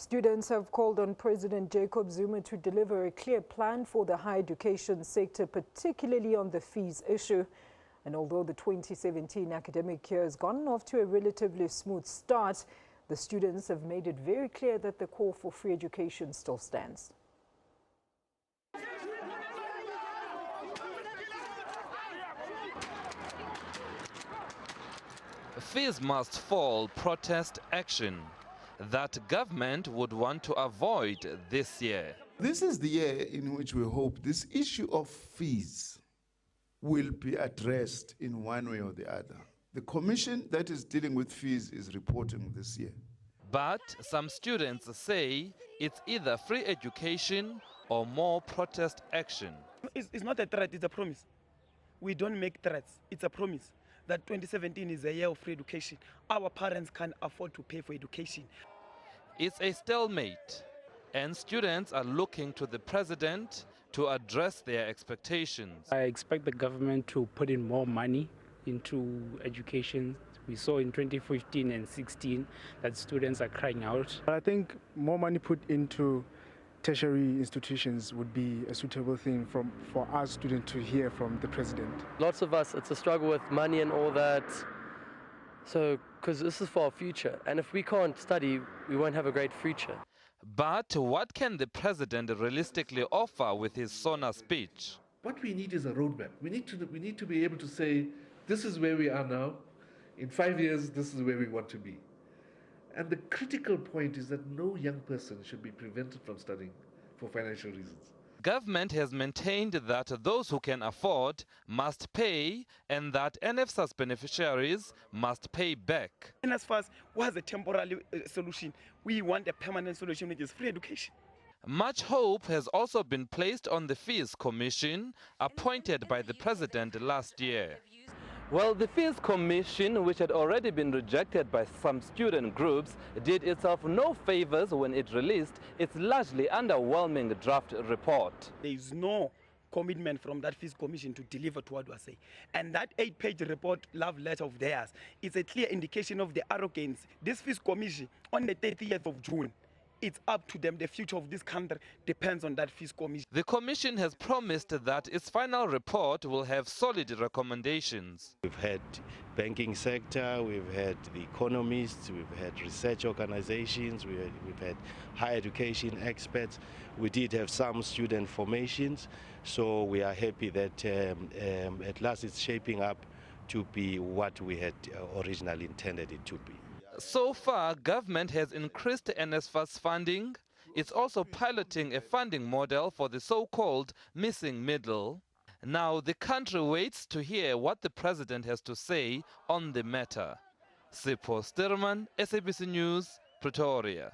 Students have called on President Jacob Zuma to deliver a clear plan for the higher education sector, particularly on the fees issue. And although the 2017 academic year has gone off to a relatively smooth start, the students have made it very clear that the call for free education still stands. Fees must fall protest action that government would want to avoid this year. This is the year in which we hope this issue of fees will be addressed in one way or the other. The commission that is dealing with fees is reporting this year. But some students say it's either free education or more protest action. It's not a threat, it's a promise. We don't make threats, it's a promise that 2017 is a year of free education. Our parents can't afford to pay for education. It's a stalemate, and students are looking to the president to address their expectations. I expect the government to put in more money into education. We saw in 2015 and 16 that students are crying out. I think more money put into tertiary institutions would be a suitable thing for our students to hear from the president. Lots of us, it's a struggle with money and all that. So, because this is for our future, and if we can't study, we won't have a great future. But what can the president realistically offer with his SONA speech? What we need is a roadmap. We need to be able to say, this is where we are now. In 5 years, this is where we want to be. And the critical point is that no young person should be prevented from studying for financial reasons. Government has maintained that those who can afford must pay and that NSFAS beneficiaries must pay back. NSFAS was a temporary solution. We want a permanent solution, which is free education. Much hope has also been placed on the Fees Commission appointed by the president last year. Well, the Fees Commission, which had already been rejected by some student groups, did itself no favors when it released its largely underwhelming draft report. There is no commitment from that Fees Commission to deliver to what we say. And that 8-page report, love letter of theirs, is a clear indication of the arrogance. This Fees Commission, on the 30th of June, it's up to them. The future of this country depends on that Fees Commission. The commission has promised that its final report will have solid recommendations. We've had banking sector, we've had the economists, we've had research organizations, we've had higher education experts. We did have some student formations, so we are happy that at last it's shaping up to be what we had originally intended it to be. So far, government has increased NSFAS funding. It's also piloting a funding model for the so-called missing middle. Now, the country waits to hear what the president has to say on the matter. Sipho Sturman, SABC News, Pretoria.